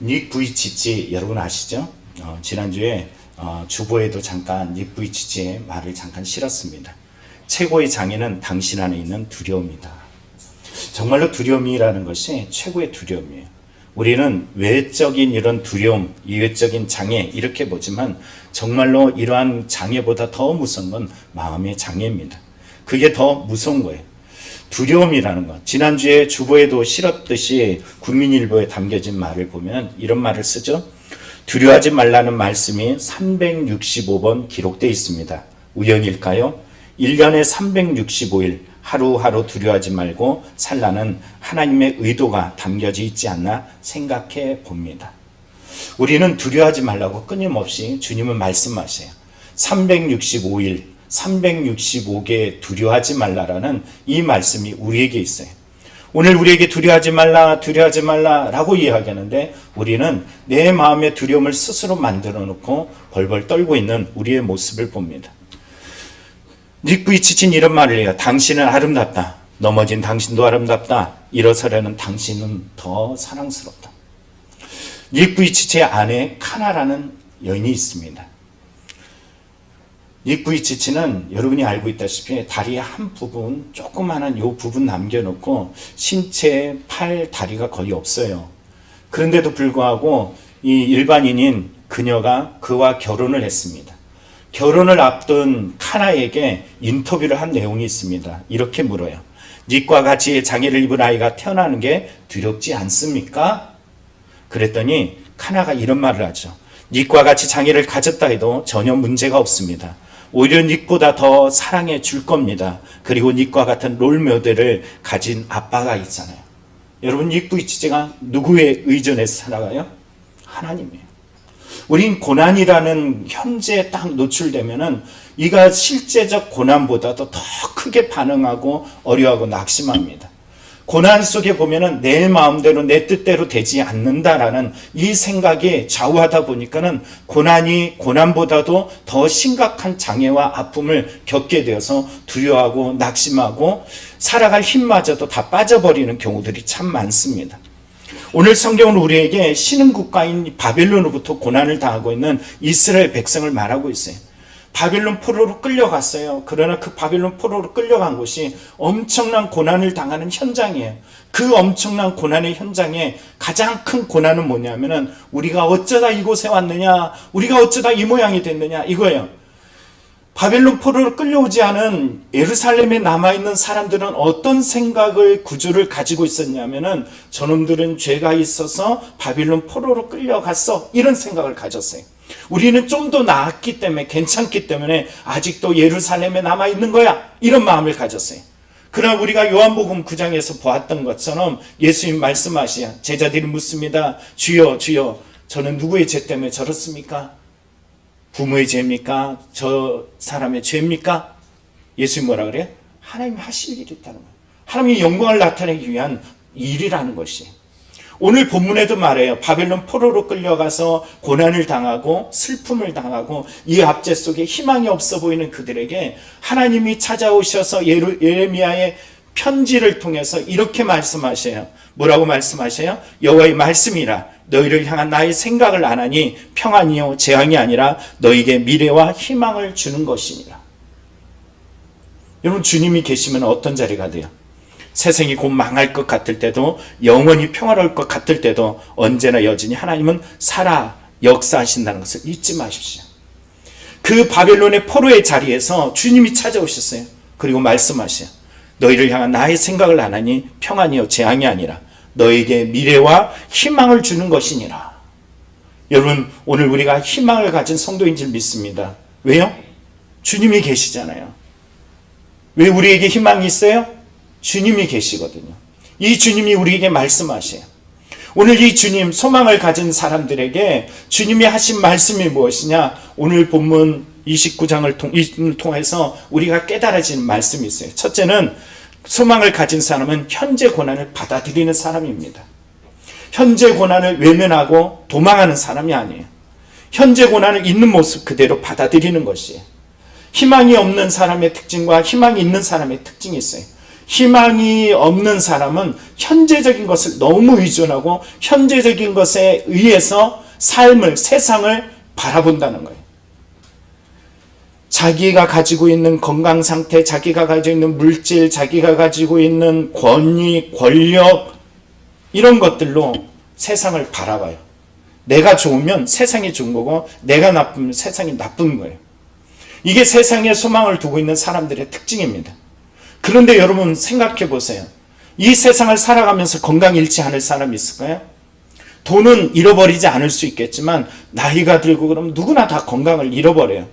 닉 부이치치 여러분 아시죠? 지난주에 주보에도 잠깐 닉 부이치치의 말을 잠깐 실었습니다. 최고의 장애는 당신 안에 있는 두려움이다. 정말로 두려움이라는 것이 최고의 두려움이에요. 우리는 외적인 이런 두려움, 외적인 장애 이렇게 보지만 정말로 이러한 장애보다 더 무서운 건 마음의 장애입니다. 그게 더 무서운 거예요. 두려움이라는 것. 지난주에 주보에도 실었듯이 국민일보에 담겨진 말을 보면 이런 말을 쓰죠. 두려워하지 말라는 말씀이 365번 기록되어 있습니다. 우연일까요? 1년에 365일 하루하루 두려워하지 말고 살라는 하나님의 의도가 담겨져 있지 않나 생각해 봅니다. 우리는 두려워하지 말라고 끊임없이 주님은 말씀하세요. 365일 365개 두려워하지 말라라는 이 말씀이 우리에게 있어요. 오늘 우리에게 두려워하지 말라 라고 이야기하는데 우리는 내 마음의 두려움을 스스로 만들어 놓고 벌벌 떨고 있는 우리의 모습을 봅니다. 닉 부이치치는 이런 말을 해요. 당신은 아름답다. 넘어진 당신도 아름답다. 일어서려는 당신은 더 사랑스럽다. 닉 부이치치의 아내 카나라는 여인이 있습니다. 닉 부이치치는 여러분이 알고 있다시피 다리의 한 부분, 조그마한 요 부분 남겨놓고 신체, 팔, 다리가 거의 없어요. 그런데도 불구하고 이 일반인인 그녀가 그와 결혼을 했습니다. 결혼을 앞둔 카나에게 인터뷰를 한 내용이 있습니다. 이렇게 물어요. 닉과 같이 장애를 입은 아이가 태어나는 게 두렵지 않습니까? 그랬더니 카나가 이런 말을 하죠. 닉과 같이 장애를 가졌다 해도 전혀 문제가 없습니다. 오히려 닉보다 더 사랑해 줄 겁니다. 그리고 닉과 같은 롤모델을 가진 아빠가 있잖아요. 여러분, 닉 부이치치가 누구에 의존해서 살아가요? 하나님이에요. 우린 고난이라는 현재에 딱 노출되면은 이가 실제적 고난보다도 더 크게 반응하고 어려워하고 낙심합니다. 고난 속에 보면은 내 마음대로 내 뜻대로 되지 않는다라는 이 생각이 좌우하다 보니까는 고난보다도 더 심각한 장애와 아픔을 겪게 되어서 두려워하고 낙심하고 살아갈 힘마저도 다 빠져버리는 경우들이 참 많습니다. 오늘 성경은 우리에게 신흥 국가인 바벨론으로부터 고난을 당하고 있는 이스라엘 백성을 말하고 있어요. 바벨론 포로로 끌려갔어요. 그러나 그 바벨론 포로로 끌려간 곳이 엄청난 고난을 당하는 현장이에요. 그 엄청난 고난의 현장에 가장 큰 고난은 뭐냐면은 우리가 어쩌다 이곳에 왔느냐, 우리가 어쩌다 이 모양이 됐느냐 이거예요. 바벨론 포로로 끌려오지 않은 예루살렘에 남아있는 사람들은 어떤 생각을 구조를 가지고 있었냐면은 저놈들은 죄가 있어서 바벨론 포로로 끌려갔어 이런 생각을 가졌어요. 우리는 좀 더 나았기 때문에 괜찮기 때문에 아직도 예루살렘에 남아있는 거야 이런 마음을 가졌어요. 그러나 우리가 요한복음 9장에서 보았던 것처럼 예수님 말씀하시야 제자들이 묻습니다. 주여 주여 저는 누구의 죄 때문에 저렇습니까? 부모의 죄입니까? 저 사람의 죄입니까? 예수님 뭐라 그래요? 하나님이 하실 일이 있다는 거예요. 하나님의 영광을 나타내기 위한 일이라는 것이. 오늘 본문에도 말해요. 바벨론 포로로 끌려가서 고난을 당하고 슬픔을 당하고 이 압제 속에 희망이 없어 보이는 그들에게 하나님이 찾아오셔서 예레미야의 편지를 통해서 이렇게 말씀하셔요. 뭐라고 말씀하셔요? 여호와의 말씀이라 너희를 향한 나의 생각을 안 하니 평안이요 재앙이 아니라 너희에게 미래와 희망을 주는 것이니라. 여러분, 주님이 계시면 어떤 자리가 돼요? 세상이 곧 망할 것 같을 때도 영원히 평화로울 것 같을 때도 언제나 여전히 하나님은 살아 역사하신다는 것을 잊지 마십시오. 그 바벨론의 포로의 자리에서 주님이 찾아오셨어요. 그리고 말씀하셔요. 너희를 향한 나의 생각을 안 하니 평안이요 재앙이 아니라 너에게 미래와 희망을 주는 것이니라. 여러분, 오늘 우리가 희망을 가진 성도인 줄 믿습니다. 왜요? 주님이 계시잖아요. 왜 우리에게 희망이 있어요? 주님이 계시거든요. 이 주님이 우리에게 말씀하셔요. 오늘 이 주님, 소망을 가진 사람들에게 주님이 하신 말씀이 무엇이냐? 오늘 본문 29장을 통해서 우리가 깨달아지는 말씀이 있어요. 첫째는 소망을 가진 사람은 현재 고난을 받아들이는 사람입니다. 현재 고난을 외면하고 도망하는 사람이 아니에요. 현재 고난을 있는 모습 그대로 받아들이는 것이에요. 희망이 없는 사람의 특징과 희망이 있는 사람의 특징이 있어요. 희망이 없는 사람은 현재적인 것을 너무 의존하고 현재적인 것에 의해서 삶을, 세상을 바라본다는 거예요. 자기가 가지고 있는 건강 상태, 자기가 가지고 있는 물질, 자기가 가지고 있는 권위, 권력, 이런 것들로 세상을 바라봐요. 내가 좋으면 세상이 좋은 거고 내가 나쁘면 세상이 나쁜 거예요. 이게 세상에 소망을 두고 있는 사람들의 특징입니다. 그런데 여러분 생각해 보세요. 이 세상을 살아가면서 건강 잃지 않을 사람이 있을까요? 돈은 잃어버리지 않을 수 있겠지만 나이가 들고 그러면 누구나 다 건강을 잃어버려요.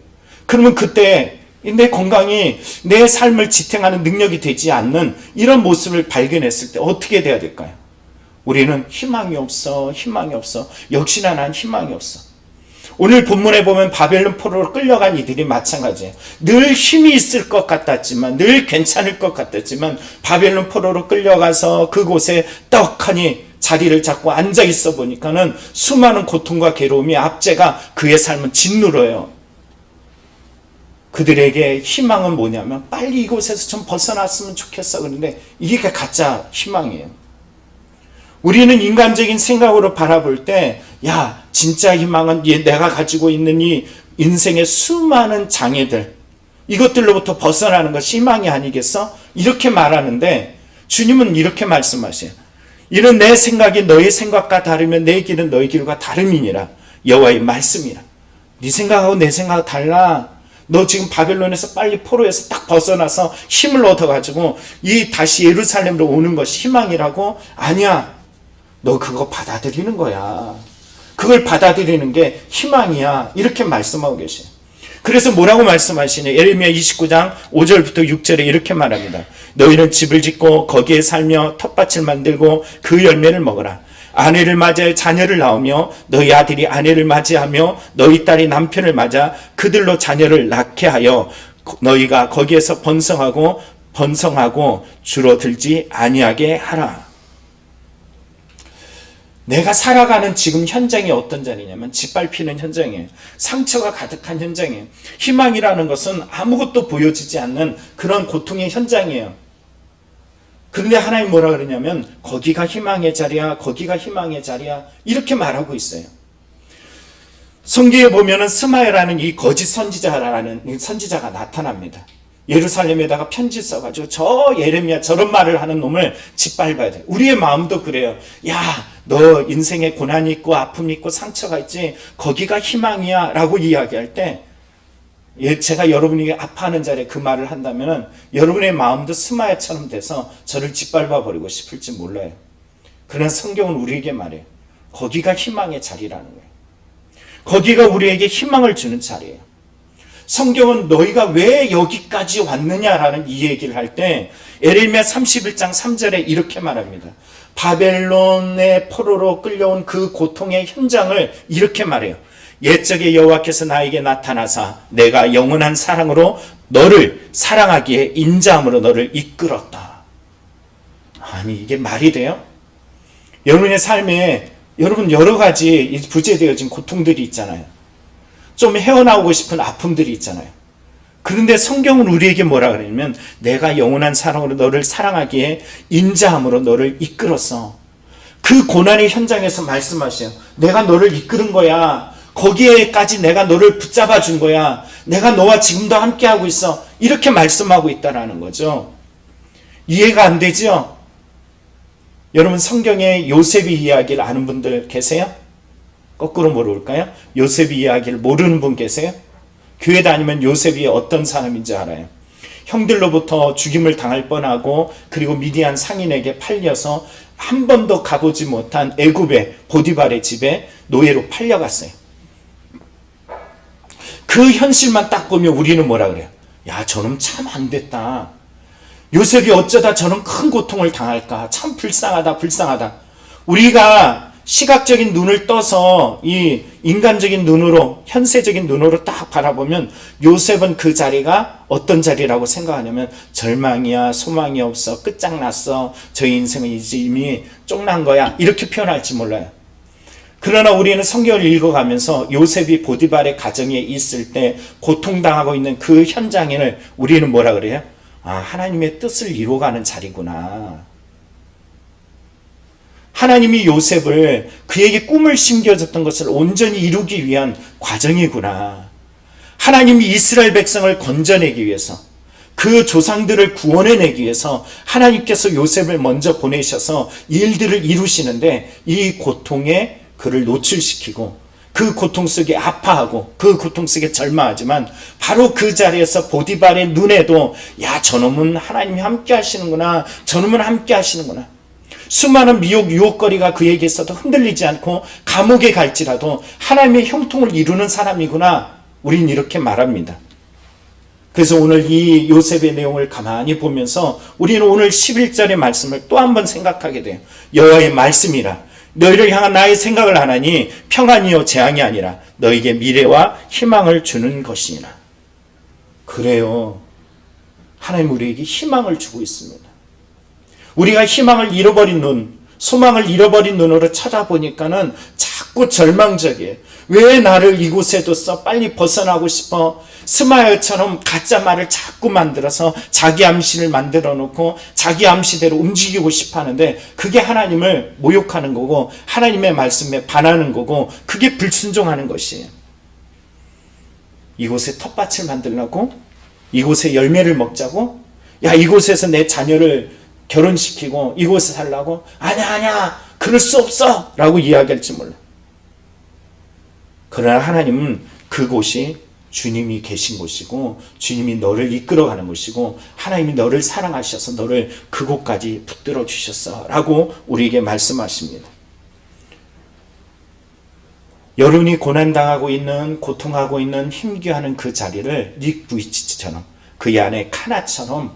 그러면 그때 내 건강이 내 삶을 지탱하는 능력이 되지 않는 이런 모습을 발견했을 때 어떻게 돼야 될까요? 우리는 희망이 없어. 역시나 난 희망이 없어. 오늘 본문에 보면 바벨론 포로로 끌려간 이들이 마찬가지예요. 늘 힘이 있을 것 같았지만, 늘 괜찮을 것 같았지만 바벨론 포로로 끌려가서 그곳에 떡하니 자리를 잡고 앉아 있어 보니까는 수많은 고통과 괴로움이 압제가 그의 삶은 짓누러요. 그들에게 희망은 뭐냐면 빨리 이곳에서 좀 벗어났으면 좋겠어. 그런데 이게 가짜 희망이에요. 우리는 인간적인 생각으로 바라볼 때, 야, 진짜 희망은 내가 가지고 있는 이 인생의 수많은 장애들, 이것들로부터 벗어나는 것이 희망이 아니겠어? 이렇게 말하는데 주님은 이렇게 말씀하세요. 이는 내 생각이 너의 생각과 다르면 내 길은 너의 길과 다름이니라. 여호와의 말씀이라. 네 생각하고 내 생각하고 달라. 너 지금 바벨론에서 빨리 포로에서 딱 벗어나서 힘을 얻어가지고 이 다시 예루살렘으로 오는 것이 희망이라고? 아니야. 너 그거 받아들이는 거야. 그걸 받아들이는 게 희망이야. 이렇게 말씀하고 계세요. 그래서 뭐라고 말씀하시냐? 예레미야 29장 5절부터 6절에 이렇게 말합니다. 너희는 집을 짓고 거기에 살며 텃밭을 만들고 그 열매를 먹어라. 아내를 맞이하여 자녀를 낳으며 너희 아들이 아내를 맞이하며 너희 딸이 남편을 맞아 그들로 자녀를 낳게 하여 너희가 거기에서 번성하고 줄어들지 아니하게 하라. 내가 살아가는 지금 현장이 어떤 자리냐면 짓밟히는 현장이에요. 상처가 가득한 현장이에요. 희망이라는 것은 아무것도 보여지지 않는 그런 고통의 현장이에요. 그런데 하나님 뭐라 그러냐면 거기가 희망의 자리야, 거기가 희망의 자리야, 이렇게 말하고 있어요. 성경에 보면은 스마야라는 이 거짓 선지자가 나타납니다. 예루살렘에다가 편지 써가지고 저 예레미야 저런 말을 하는 놈을 짓밟아야 돼. 우리의 마음도 그래요. 야, 너 인생에 고난이 있고 아픔이 있고 상처가 있지, 거기가 희망이야 라고 이야기할 때 제가 여러분이 아파하는 자리에 그 말을 한다면 여러분의 마음도 스마야처럼 돼서 저를 짓밟아 버리고 싶을지 몰라요. 그러나 성경은 우리에게 말해요. 거기가 희망의 자리라는 거예요. 거기가 우리에게 희망을 주는 자리예요. 성경은 너희가 왜 여기까지 왔느냐라는 이 얘기를 할 때 예레미야 31장 3절에 이렇게 말합니다. 바벨론의 포로로 끌려온 그 고통의 현장을 이렇게 말해요. 옛적에 여호와께서 나에게 나타나사 내가 영원한 사랑으로 너를 사랑하기에 인자함으로 너를 이끌었다. 아니 이게 말이 돼요? 여러분의 삶에 여러분 여러 가지 부재되어진 고통들이 있잖아요. 좀 헤어나오고 싶은 아픔들이 있잖아요. 그런데 성경은 우리에게 뭐라 그러냐면 내가 영원한 사랑으로 너를 사랑하기에 인자함으로 너를 이끌었어. 그 고난의 현장에서 말씀하셔요. 내가 너를 이끄는 거야. 거기에까지 내가 너를 붙잡아 준 거야. 내가 너와 지금도 함께하고 있어. 이렇게 말씀하고 있다라는 거죠. 이해가 안 되죠? 여러분 성경의 요셉의 이야기를 아는 분들 계세요? 거꾸로 물어볼까요? 요셉의 이야기를 모르는 분 계세요? 교회 다니면 요셉이 어떤 사람인지 알아요. 형들로부터 죽임을 당할 뻔하고 그리고 미디안 상인에게 팔려서 한 번도 가보지 못한 애굽의 보디발의 집에 노예로 팔려갔어요. 그 현실만 딱 보면 우리는 뭐라 그래요? 야, 저놈 참 안 됐다. 요셉이 어쩌다 저런 큰 고통을 당할까? 참 불쌍하다. 우리가 시각적인 눈을 떠서 이 인간적인 눈으로, 현세적인 눈으로 딱 바라보면 요셉은 그 자리가 어떤 자리라고 생각하냐면 절망이야, 소망이 없어, 끝장났어, 저 인생은 이제 이미 쫑난 거야, 이렇게 표현할지 몰라요. 그러나 우리는 성경을 읽어가면서 요셉이 보디발의 가정에 있을 때 고통당하고 있는 그 현장을 우리는 뭐라 그래요? 하나님의 뜻을 이루어가는 자리구나. 하나님이 요셉을 그에게 꿈을 심겨줬던 것을 온전히 이루기 위한 과정이구나. 하나님이 이스라엘 백성을 건져내기 위해서, 그 조상들을 구원해내기 위해서 하나님께서 요셉을 먼저 보내셔서 일들을 이루시는데, 이 고통에 그를 노출시키고 그 고통 속에 아파하고 그 고통 속에 절망하지만, 바로 그 자리에서 보디발의 눈에도 저놈은 하나님이 함께 하시는구나, 저놈은 함께 하시는구나. 수많은 미혹 유혹거리가 그에게 있어도 흔들리지 않고 감옥에 갈지라도 하나님의 형통을 이루는 사람이구나, 우린 이렇게 말합니다. 그래서 오늘 이 요셉의 내용을 가만히 보면서 우리는 오늘 11절의 말씀을 또 한 번 생각하게 돼요. 여호와의 말씀이라 너희를 향한 나의 생각을 하나니 평안이요 재앙이 아니라 너희에게 미래와 희망을 주는 것이니라. 그래요, 하나님 우리에게 희망을 주고 있습니다. 우리가 희망을 잃어버린 눈, 소망을 잃어버린 눈으로 쳐다보니까는 자꾸 절망적이에요. 왜 나를 이곳에 뒀어? 빨리 벗어나고 싶어. 스마일처럼 가짜 말을 자꾸 만들어서 자기 암시를 만들어 놓고 자기 암시대로 움직이고 싶어 하는데, 그게 하나님을 모욕하는 거고 하나님의 말씀에 반하는 거고, 그게 불순종하는 것이에요. 이곳에 텃밭을 만들라고? 이곳에 열매를 먹자고? 이곳에서 내 자녀를 결혼시키고 이곳에 살라고? 아니야 그럴 수 없어 라고 이야기할지 몰라. 그러나 하나님은 그곳이 주님이 계신 곳이고 주님이 너를 이끌어가는 곳이고 하나님이 너를 사랑하셔서 너를 그곳까지 붙들어 주셨어 라고 우리에게 말씀하십니다. 여러분이 고난당하고 있는, 고통하고 있는, 힘겨워하는 그 자리를 닉 부이치치처럼, 그의 아내 카나처럼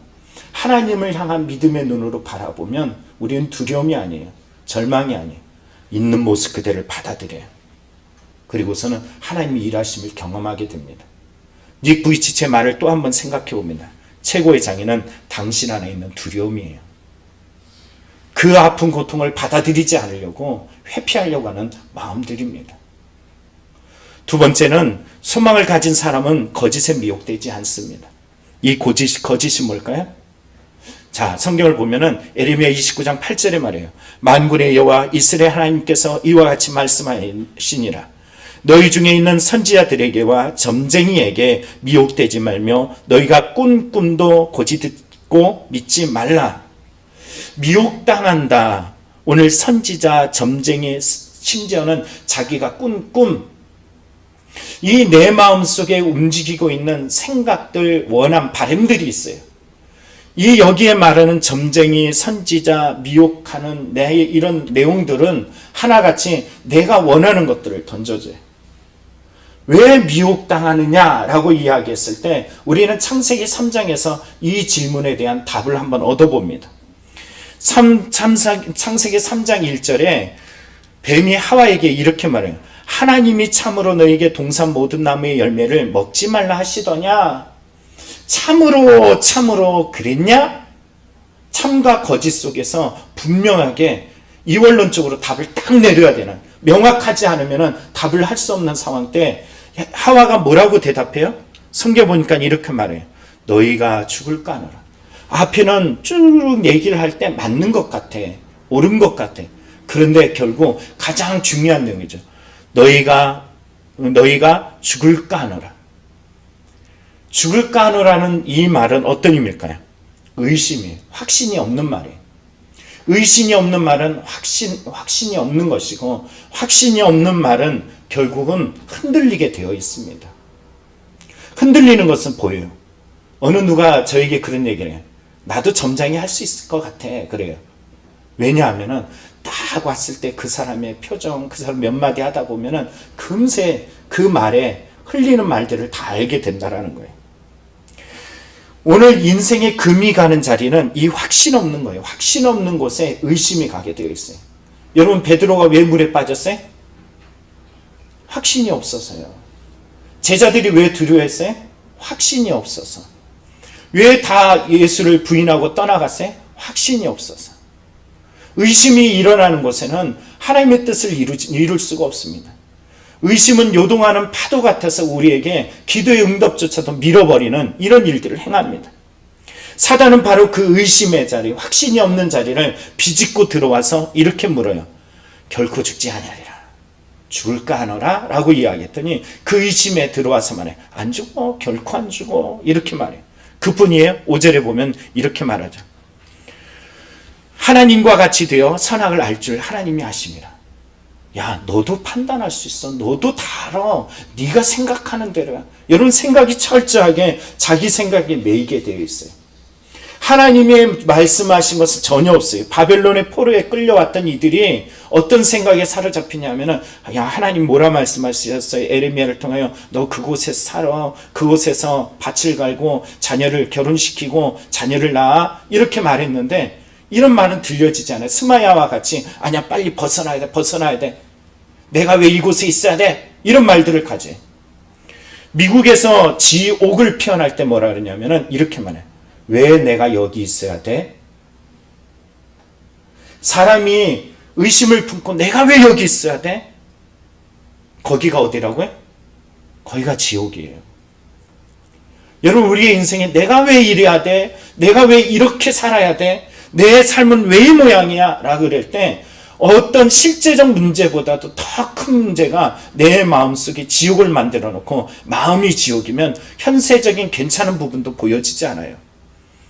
하나님을 향한 믿음의 눈으로 바라보면 우리는 두려움이 아니에요, 절망이 아니에요. 있는 모습 그대를 받아들여요. 그리고서는 하나님의 일하심을 경험하게 됩니다. 닉 부이치치의 말을 또 한번 생각해 봅니다. 최고의 장애는 당신 안에 있는 두려움이에요. 그 아픈 고통을 받아들이지 않으려고 회피하려고 하는 마음들입니다. 두 번째는, 소망을 가진 사람은 거짓에 미혹되지 않습니다. 이 거짓이 뭘까요? 자, 성경을 보면은 에레미야 29장 8절에 말해요. 만군의 여호와 이스라엘 하나님께서 이와 같이 말씀하시니라. 너희 중에 있는 선지자들에게와 점쟁이에게 미혹되지 말며 너희가 꾼 꿈도 고지 듣고 믿지 말라. 미혹당한다. 오늘 선지자, 점쟁이, 심지어는 자기가 꾼 꿈, 이 내 마음속에 움직이고 있는 생각들, 원함, 바람들이 있어요. 이 여기에 말하는 점쟁이, 선지자, 미혹하는 이런 내용들은 하나같이 내가 원하는 것들을 던져줘요. 왜 미혹당하느냐라고 이야기했을 때 우리는 창세기 3장에서 이 질문에 대한 답을 한번 얻어봅니다. 창세기 3장 1절에 뱀이 하와에게 이렇게 말해요. 하나님이 참으로 너에게 동산 모든 나무의 열매를 먹지 말라 하시더냐? 참으로 그랬냐? 참과 거짓 속에서 분명하게 이원론적으로 답을 딱 내려야 되는, 명확하지 않으면 답을 할 수 없는 상황 때 하와가 뭐라고 대답해요? 성경 보니까 이렇게 말해요. 너희가 죽을까 하노라. 앞에는 쭉 얘기를 할 때 맞는 것 같아, 옳은 것 같아. 그런데 결국 가장 중요한 내용이죠. 너희가 죽을까 하노라. 죽을까 하노라는 이 말은 어떤 의미일까요? 의심이에요. 확신이 없는 말이에요. 의심이 없는 말은 확신이 없는 것이고, 확신이 없는 말은 결국은 흔들리게 되어 있습니다. 흔들리는 것은 보여요. 어느 누가 저에게 그런 얘기를 해요. 나도 점장이 할 수 있을 것 같아. 그래요. 왜냐하면은 딱 왔을 때 그 사람의 표정, 그 사람 몇 마디 하다 보면은 금세 그 말에 흘리는 말들을 다 알게 된다라는 거예요. 오늘 인생의 금이 가는 자리는 이 확신 없는 거예요. 확신 없는 곳에 의심이 가게 되어 있어요. 여러분, 베드로가 왜 물에 빠졌어요? 확신이 없어서요. 제자들이 왜 두려워했어요? 확신이 없어서. 왜 다 예수를 부인하고 떠나갔어요? 확신이 없어서. 의심이 일어나는 곳에는 하나님의 뜻을 이룰 수가 없습니다. 의심은 요동하는 파도 같아서 우리에게 기도의 응답조차도 밀어버리는 이런 일들을 행합니다. 사단은 바로 그 의심의 자리, 확신이 없는 자리를 비집고 들어와서 이렇게 물어요. 결코 죽지 아니하리라. 죽을까 하노라? 라고 이야기했더니 그 의심에 들어와서 말해. 안 죽어. 결코 안 죽어. 이렇게 말해요. 그뿐이에요. 5절에 보면 이렇게 말하죠. 하나님과 같이 되어 선악을 알 줄 하나님이 아심이라. 야, 너도 판단할 수 있어. 너도 다 알아. 네가 생각하는 대로야. 여러분, 생각이 철저하게 자기 생각에 매이게 되어 있어요. 하나님의 말씀하신 것은 전혀 없어요. 바벨론의 포로에 끌려왔던 이들이 어떤 생각에 사로잡히냐면은, 야, 하나님 뭐라 말씀하셨어요? 에레미야를 통하여 너 그곳에서 살아. 그곳에서 밭을 갈고 자녀를 결혼시키고 자녀를 낳아. 이렇게 말했는데 이런 말은 들려지지 않아요. 스마야와 같이 아니야, 빨리 벗어나야 돼. 벗어나야 돼. 내가 왜 이곳에 있어야 돼? 이런 말들을 가져요. 미국에서 지옥을 표현할 때 뭐라 그러냐면은 이렇게 말해요. 왜 내가 여기 있어야 돼? 사람이 의심을 품고 내가 왜 여기 있어야 돼? 거기가 어디라고요? 거기가 지옥이에요. 여러분, 우리의 인생에 내가 왜 이래야 돼? 내가 왜 이렇게 살아야 돼? 내 삶은 왜 이 모양이야? 라고 그럴 때 어떤 실제적 문제보다도 더 큰 문제가 내 마음속에 지옥을 만들어 놓고 마음이 지옥이면 현세적인 괜찮은 부분도 보여지지 않아요.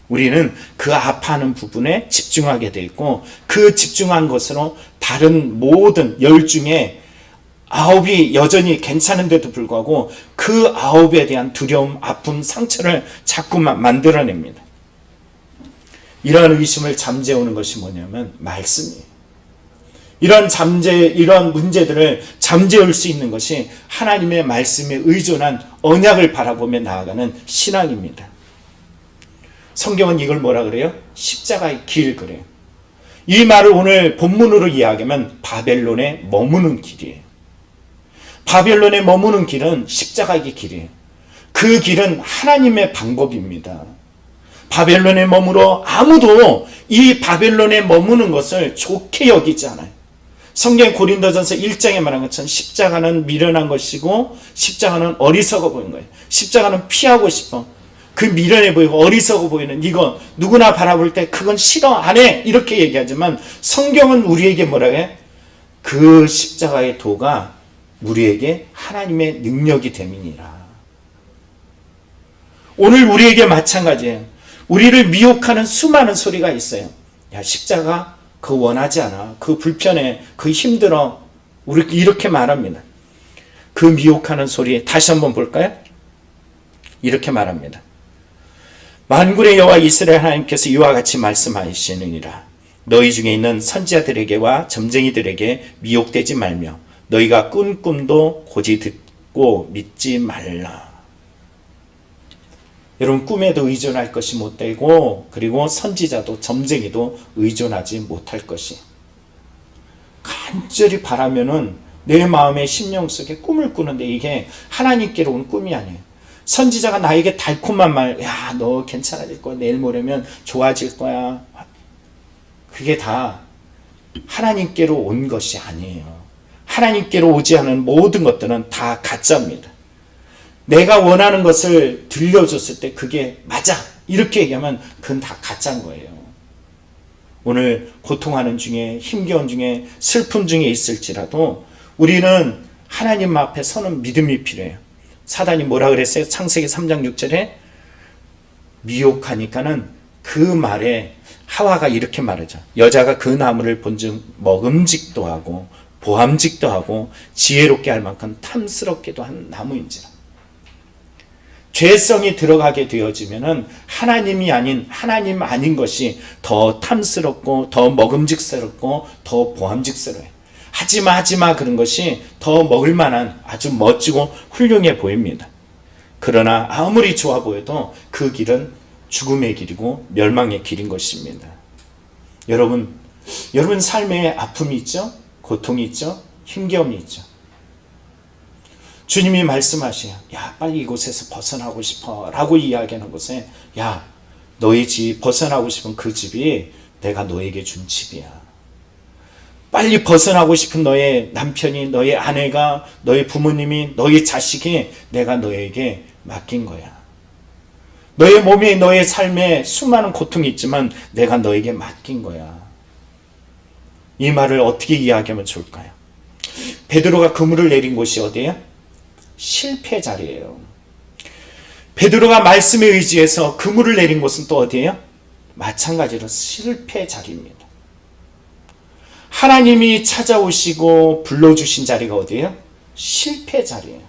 우리는 그 아파하는 부분에 집중하게 돼 있고 그 집중한 것으로 다른 모든 10 중에 9이 여전히 괜찮은데도 불구하고 그 9에 대한 두려움, 아픔, 상처를 자꾸만 만들어냅니다. 이러한 의심을 잠재우는 것이 뭐냐면 말씀이에요. 이런 문제들을 잠재울 수 있는 것이 하나님의 말씀에 의존한 언약을 바라보며 나아가는 신앙입니다. 성경은 이걸 뭐라 그래요? 십자가의 길 그래요. 이 말을 오늘 본문으로 이야기하면 바벨론에 머무는 길이에요. 바벨론에 머무는 길은 십자가의 길이에요. 그 길은 하나님의 방법입니다. 바벨론에 머물어 아무도 이 바벨론에 머무는 것을 좋게 여기지 않아요. 성경 고린도전서 1장에 말한 것처럼 십자가는 미련한 것이고 십자가는 어리석어 보이는 거예요. 십자가는 피하고 싶어. 그 미련해 보이고 어리석어 보이는 이거 누구나 바라볼 때 그건 싫어 안 해 이렇게 얘기하지만 성경은 우리에게 뭐라 해? 그 십자가의 도가 우리에게 하나님의 능력이 됨이니라. 오늘 우리에게 마찬가지예요. 우리를 미혹하는 수많은 소리가 있어요. 야, 십자가 그거 원하지 않아. 그거 불편해. 그거 힘들어. 우리 이렇게 말합니다. 그 미혹하는 소리 다시 한번 볼까요? 이렇게 말합니다. 만군의 여호와 이스라엘 하나님께서 이와 같이 말씀하시느니라. 너희 중에 있는 선지자들에게와 점쟁이들에게 미혹되지 말며 너희가 꾼 꿈도 고지 듣고 믿지 말라. 여러분, 꿈에도 의존할 것이 못되고 그리고 선지자도 점쟁이도 의존하지 못할 것이. 간절히 바라면은 내 마음의 심령 속에 꿈을 꾸는데 이게 하나님께로 온 꿈이 아니에요. 선지자가 나에게 달콤한 말, 야, 너 괜찮아질 거야. 내일 모레면 좋아질 거야. 그게 다 하나님께로 온 것이 아니에요. 하나님께로 오지 않은 모든 것들은 다 가짜입니다. 내가 원하는 것을 들려줬을 때 그게 맞아 이렇게 얘기하면 그건 다 가짜인 거예요. 오늘 고통하는 중에 힘겨운 중에 슬픔 중에 있을지라도 우리는 하나님 앞에 서는 믿음이 필요해요. 사단이 뭐라 그랬어요? 창세기 3장 6절에 미혹하니까는 그 말에 하와가 이렇게 말하죠. 여자가 그 나무를 본즉 먹음직도 하고 보암직도 하고 지혜롭게 할 만큼 탐스럽게도 한 나무인지라. 죄성이 들어가게 되어지면은 하나님이 아닌 하나님 아닌 것이 더 탐스럽고 더 먹음직스럽고 더 보암직스러워요. 하지마 그런 것이 더 먹을 만한 아주 멋지고 훌륭해 보입니다. 그러나 아무리 좋아 보여도 그 길은 죽음의 길이고 멸망의 길인 것입니다. 여러분 삶에 아픔이 있죠? 고통이 있죠? 힘겨움이 있죠? 주님이 말씀하셔요. 야, 빨리 이곳에서 벗어나고 싶어 라고 이야기하는 곳에 야, 너희 집 벗어나고 싶은 그 집이 내가 너에게 준 집이야. 빨리 벗어나고 싶은 너의 남편이, 너의 아내가, 너의 부모님이, 너의 자식이 내가 너에게 맡긴 거야. 너의 몸에 너의 삶에 수많은 고통이 있지만 내가 너에게 맡긴 거야. 이 말을 어떻게 이해하면 좋을까요? 베드로가 그물을 내린 곳이 어디예요? 실패 자리예요. 베드로가 말씀에 의지해서 그물을 내린 곳은 또 어디예요? 마찬가지로 실패 자리입니다. 하나님이 찾아오시고 불러주신 자리가 어디예요? 실패 자리예요.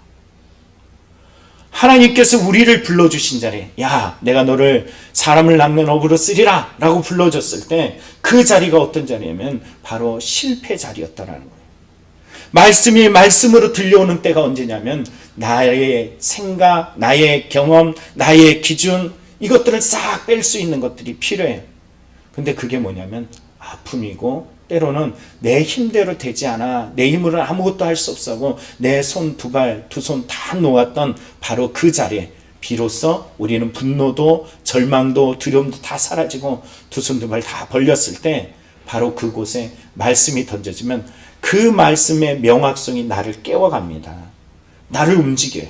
하나님께서 우리를 불러주신 자리, 야, 내가 너를 사람을 낚는 어부로 쓰리라 라고 불러줬을 때 그 자리가 어떤 자리냐면 바로 실패 자리였다라는 거예요. 말씀이 말씀으로 들려오는 때가 언제냐면 나의 생각, 나의 경험, 나의 기준, 이것들을 싹 뺄 수 있는 것들이 필요해요. 근데 그게 뭐냐면 아픔이고, 때로는 내 힘대로 되지 않아, 내 힘으로는 아무것도 할 수 없어, 내 손 두 발, 두 손 다 놓았던 바로 그 자리에 비로소 우리는 분노도 절망도 두려움도 다 사라지고 두 손 두 발 다 벌렸을 때 바로 그곳에 말씀이 던져지면 그 말씀의 명확성이 나를 깨워갑니다. 나를 움직여요.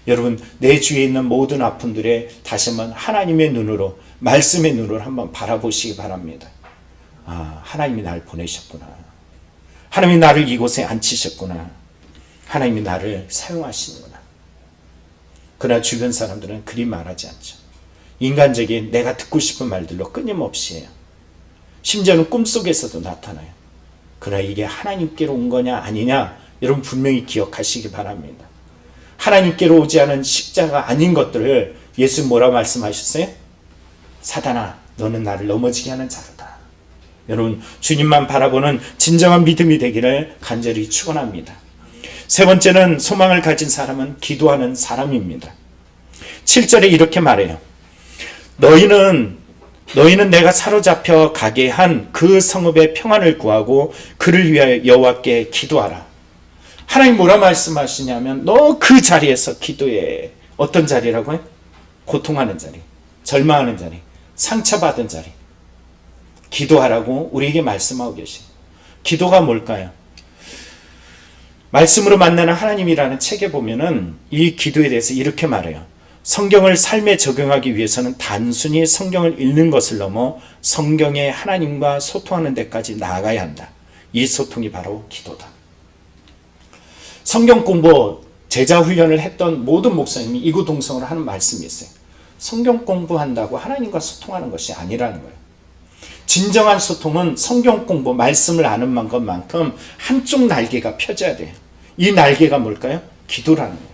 여러분, 내 주위에 있는 모든 아픔들에 다시 한번 하나님의 눈으로, 말씀의 눈으로 한번 바라보시기 바랍니다. 아, 하나님이 나를 보내셨구나. 하나님이 나를 이곳에 앉히셨구나. 하나님이 나를 사용하시는구나. 그러나 주변 사람들은 그리 말하지 않죠. 인간적인 내가 듣고 싶은 말들로 끊임없이 해요. 심지어는 꿈속에서도 나타나요. 그러나 이게 하나님께로 온 거냐 아니냐, 여러분 분명히 기억하시기 바랍니다. 하나님께로 오지 않은 십자가 아닌 것들을 예수 뭐라 말씀하셨어요? 사단아, 너는 나를 넘어지게 하는 자로다. 여러분, 주님만 바라보는 진정한 믿음이 되기를 간절히 축원합니다. 세 번째는, 소망을 가진 사람은 기도하는 사람입니다. 7절에 이렇게 말해요. 너희는 내가 사로잡혀 가게 한 그 성읍의 평안을 구하고 그를 위하여 여호와께 기도하라. 하나님 뭐라 말씀하시냐면 너 그 자리에서 기도해. 어떤 자리라고요? 고통하는 자리, 절망하는 자리, 상처받은 자리. 기도하라고 우리에게 말씀하고 계세요. 기도가 뭘까요? 말씀으로 만나는 하나님이라는 책에 보면은 이 기도에 대해서 이렇게 말해요. 성경을 삶에 적용하기 위해서는 단순히 성경을 읽는 것을 넘어 성경의 하나님과 소통하는 데까지 나아가야 한다. 이 소통이 바로 기도다. 성경 공부, 제자 훈련을 했던 모든 목사님이 이구동성으로 하는 말씀이 있어요. 성경 공부한다고 하나님과 소통하는 것이 아니라는 거예요. 진정한 소통은 성경 공부, 말씀을 아는 것만큼 한쪽 날개가 펴져야 돼요. 이 날개가 뭘까요? 기도라는 거예요.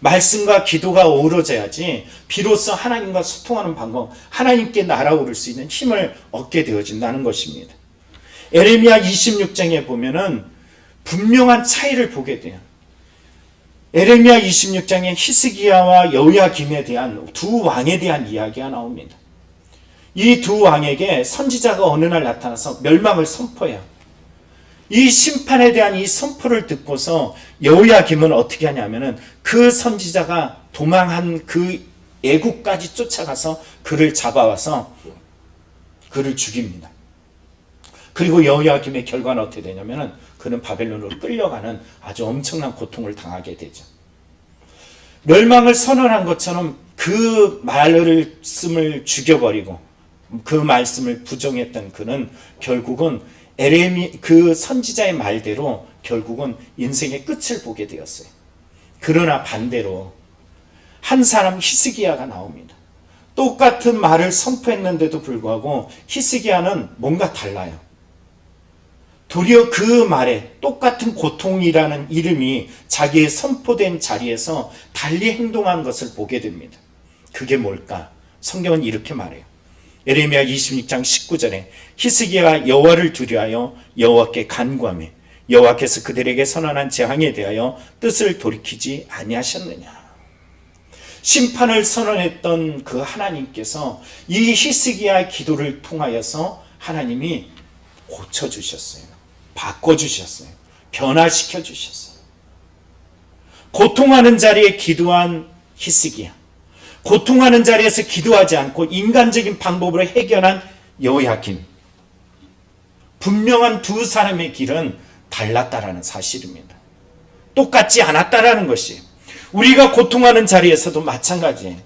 말씀과 기도가 어우러져야지 비로소 하나님과 소통하는 방법, 하나님께 날아오를 수 있는 힘을 얻게 되어진다는 것입니다. 에레미야 26장에 보면은 분명한 차이를 보게 돼요. 에레미야 26장에 히스기야와 여호야김에 대한 두 왕에 대한 이야기가 나옵니다. 이 두 왕에게 선지자가 어느 날 나타나서 멸망을 선포해요. 이 심판에 대한 이 선포를 듣고서 여호야김은 어떻게 하냐면은 그 선지자가 도망한 그 애국까지 쫓아가서 그를 잡아와서 그를 죽입니다. 그리고 여호야김의 결과는 어떻게 되냐면은 그는 바벨론으로 끌려가는 아주 엄청난 고통을 당하게 되죠. 멸망을 선언한 것처럼 그 말씀을 죽여버리고 그 말씀을 부정했던 그는 결국은 그 선지자의 말대로 결국은 인생의 끝을 보게 되었어요. 그러나 반대로 한 사람 히스기야가 나옵니다. 똑같은 말을 선포했는데도 불구하고 히스기야는 뭔가 달라요. 도리어 그 말에 똑같은 고통이라는 이름이 자기의 선포된 자리에서 달리 행동한 것을 보게 됩니다. 그게 뭘까? 성경은 이렇게 말해요. 에레미야 26장 19절에 히스기야가 여호와를 두려하여 여호와께 간구하며 여호와께서 그들에게 선언한 재앙에 대하여 뜻을 돌이키지 아니하셨느냐. 심판을 선언했던 그 하나님께서 이 히스기야의 기도를 통하여서 하나님이 고쳐주셨어요. 바꿔주셨어요. 변화시켜주셨어요. 고통하는 자리에 기도한 히스기야, 고통하는 자리에서 기도하지 않고 인간적인 방법으로 해결한 여호야김, 분명한 두 사람의 길은 달랐다라는 사실입니다. 똑같지 않았다라는 것이 우리가 고통하는 자리에서도 마찬가지예요.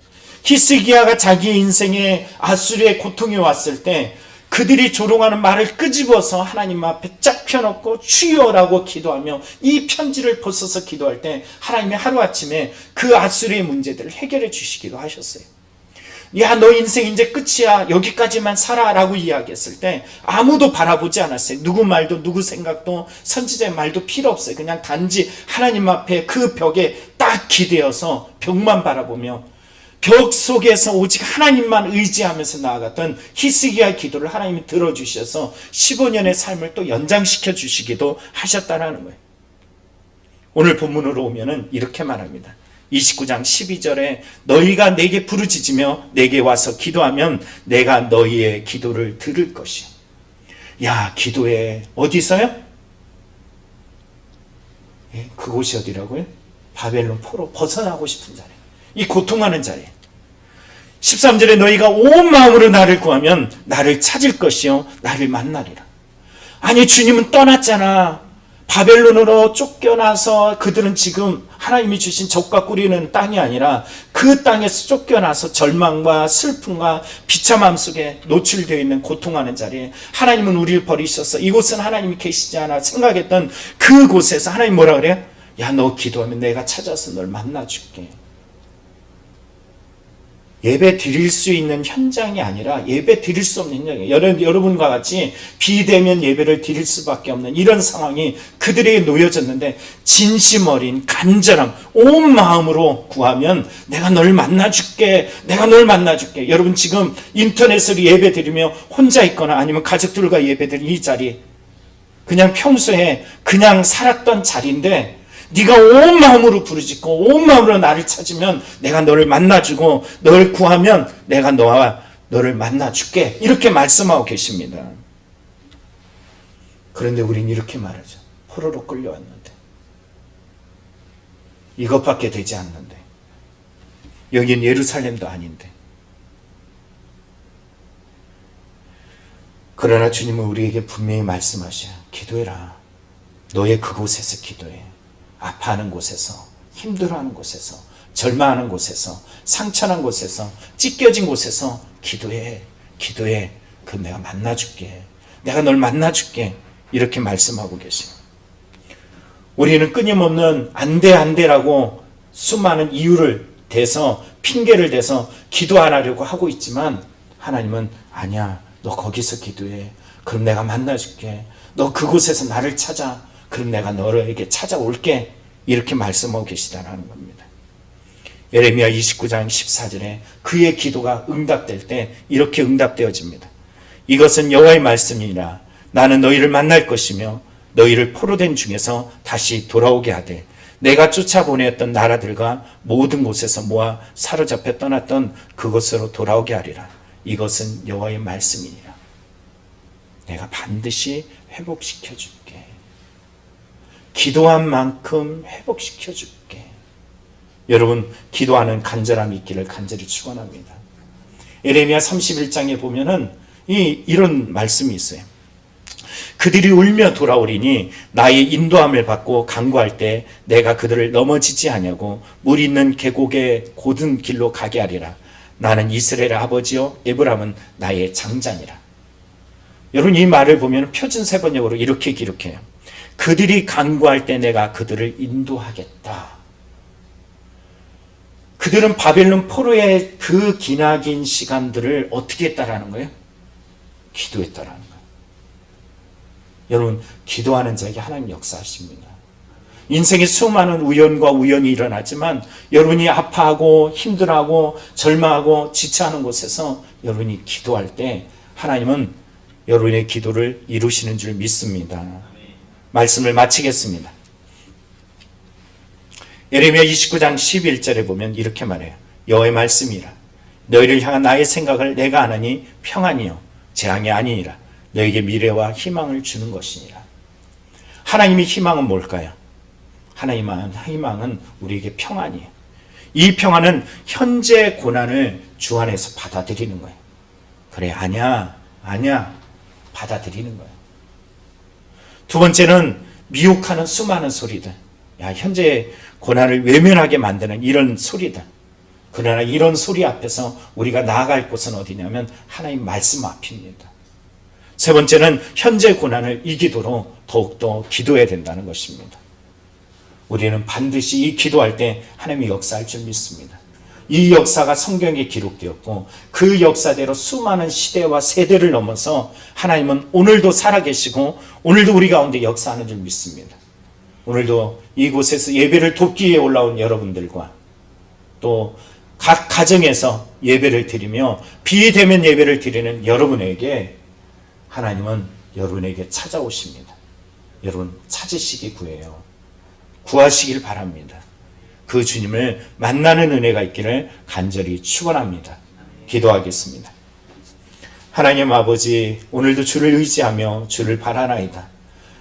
히스기야가 자기의 인생에 아수르의 고통이 왔을 때 그들이 조롱하는 말을 끄집어서 하나님 앞에 쫙 펴놓고 주여라고 기도하며 이 편지를 벗어서 기도할 때 하나님이 하루아침에 그 아수르의 문제들을 해결해 주시기도 하셨어요. 야, 너 인생 이제 끝이야. 여기까지만 살아라고 이야기했을 때 아무도 바라보지 않았어요. 누구 말도 누구 생각도 선지자의 말도 필요 없어요. 그냥 단지 하나님 앞에 그 벽에 딱 기대어서 벽만 바라보며 벽 속에서 오직 하나님만 의지하면서 나아갔던 히스기야의 기도를 하나님이 들어주셔서 15년의 삶을 또 연장시켜 주시기도 하셨다는 거예요. 오늘 본문으로 오면은 이렇게 말합니다. 29장 12절에 너희가 내게 부르짖으며 내게 와서 기도하면 내가 너희의 기도를 들을 것이요. 야, 기도에 어디서요? 예, 그곳이 어디라고요? 바벨론 포로 벗어나고 싶은 자리. 이 고통하는 자리. 13절에 너희가 온 마음으로 나를 구하면 나를 찾을 것이요 나를 만나리라. 아니, 주님은 떠났잖아. 바벨론으로 쫓겨나서 그들은 지금 하나님이 주신 적과 꾸리는 땅이 아니라 그 땅에서 쫓겨나서 절망과 슬픔과 비참함 속에 노출되어 있는 고통하는 자리에 하나님은 우리를 버리셔서 이곳은 하나님이 계시지 않아 생각했던 그곳에서 하나님 뭐라 그래요? 야, 너 기도하면 내가 찾아서 널 만나줄게. 예배 드릴 수 있는 현장이 아니라 예배 드릴 수 없는 현장이에요. 여러분과 같이 비대면 예배를 드릴 수밖에 없는 이런 상황이 그들에게 놓여졌는데 진심 어린 간절함, 온 마음으로 구하면 내가 널 만나줄게. 내가 널 만나줄게. 여러분 지금 인터넷으로 예배 드리며 혼자 있거나 아니면 가족들과 예배 드리는 이 자리, 그냥 평소에 그냥 살았던 자리인데 네가 온 마음으로 부르짖고 온 마음으로 나를 찾으면 내가 너를 만나주고 너를 구하면 내가 너와 너를 만나줄게. 이렇게 말씀하고 계십니다. 그런데 우린 이렇게 말하죠. 포로로 끌려왔는데 이것밖에 되지 않는데 여긴 예루살렘도 아닌데. 그러나 주님은 우리에게 분명히 말씀하셔요. 기도해라. 너의 그곳에서 기도해. 아파하는 곳에서, 힘들어하는 곳에서, 절망하는 곳에서, 상처난 곳에서, 찢겨진 곳에서 기도해. 기도해. 그럼 내가 만나줄게. 내가 널 만나줄게. 이렇게 말씀하고 계세요. 우리는 끊임없는 안 돼라고 수많은 이유를 대서, 핑계를 대서 기도 안 하려고 하고 있지만 하나님은 아니야. 너 거기서 기도해. 그럼 내가 만나줄게. 너 그곳에서 나를 찾아. 그럼 내가 너에게 찾아올게. 이렇게 말씀하고 계시다는 겁니다. 예레미야 29장 14절에 그의 기도가 응답될 때 이렇게 응답되어집니다. 이것은 여호와의 말씀이니라. 나는 너희를 만날 것이며 너희를 포로된 중에서 다시 돌아오게 하되 내가 쫓아보내었던 나라들과 모든 곳에서 모아 사로잡혀 떠났던 그곳으로 돌아오게 하리라. 이것은 여호와의 말씀이니라. 내가 반드시 회복시켜 줄게. 기도한 만큼 회복시켜 줄게. 여러분, 기도하는 간절함이 있기를 간절히 축원합니다. 예레미야 31장에 보면은 이런 말씀이 있어요. 그들이 울며 돌아오리니 나의 인도함을 받고 간구할 때 내가 그들을 넘어지지 아니하고 물 있는 계곡의 고든 길로 가게 하리라. 나는 이스라엘의 아버지요 에브라임은 나의 장자니라. 여러분, 이 말을 보면 표준세 번역으로 이렇게 기록해요. 그들이 간구할 때 내가 그들을 인도하겠다. 그들은 바벨론 포로의 그 기나긴 시간들을 어떻게 했다라는 거예요? 기도했다라는 거예요. 여러분, 기도하는 자에게 하나님 역사하십니다. 인생에 수많은 우연과 우연이 일어나지만 여러분이 아파하고 힘들어하고 절망하고 지체하는 곳에서 여러분이 기도할 때 하나님은 여러분의 기도를 이루시는 줄 믿습니다. 말씀을 마치겠습니다. 예레미야 29장 11절에 보면 이렇게 말해요. 여호와의 말씀이라. 너희를 향한 나의 생각을 내가 아나니 평안이요 재앙이 아니니라. 너에게 미래와 희망을 주는 것이니라. 하나님의 희망은 뭘까요? 하나님의 희망은 우리에게 평안이에요. 이 평안은 현재 고난을 주 안에서 받아들이는 거예요. 그래, 아니야 받아들이는 거예요. 두 번째는 미혹하는 수많은 소리들. 야, 현재 고난을 외면하게 만드는 이런 소리들. 그러나 이런 소리 앞에서 우리가 나아갈 곳은 어디냐면 하나님 말씀 앞입니다. 세 번째는 현재 고난을 이기도록 더욱더 기도해야 된다는 것입니다. 우리는 반드시 이 기도할 때 하나님이 역사할 줄 믿습니다. 이 역사가 성경에 기록되었고 그 역사대로 수많은 시대와 세대를 넘어서 하나님은 오늘도 살아계시고 오늘도 우리 가운데 역사하는 줄 믿습니다. 오늘도 이곳에서 예배를 돕기 위해 올라온 여러분들과 또 각 가정에서 예배를 드리며 비대면 예배를 드리는 여러분에게 하나님은 여러분에게 찾아오십니다. 여러분 찾으시기 구해요. 구하시길 바랍니다. 그 주님을 만나는 은혜가 있기를 간절히 축원합니다. 기도하겠습니다. 하나님 아버지, 오늘도 주를 의지하며 주를 바라나이다.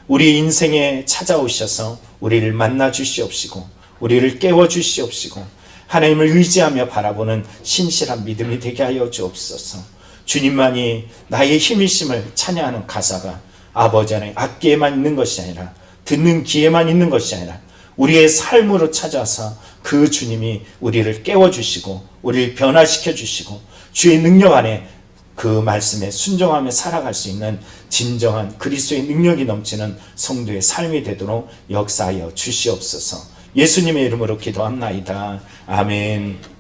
우리 인생에 찾아오셔서 우리를 만나 주시옵시고 우리를 깨워 주시옵시고 하나님을 의지하며 바라보는 신실한 믿음이 되게 하여 주옵소서. 주님만이 나의 힘이심을 찬양하는 가사가 아버지 안에 악기에만 있는 것이 아니라 듣는 귀에만 있는 것이 아니라 우리의 삶으로 찾아서 그 주님이 우리를 깨워주시고 우리를 변화시켜 주시고 주의 능력 안에 그 말씀에 순종하며 살아갈 수 있는 진정한 그리스도의 능력이 넘치는 성도의 삶이 되도록 역사하여 주시옵소서. 예수님의 이름으로 기도합나이다. 아멘.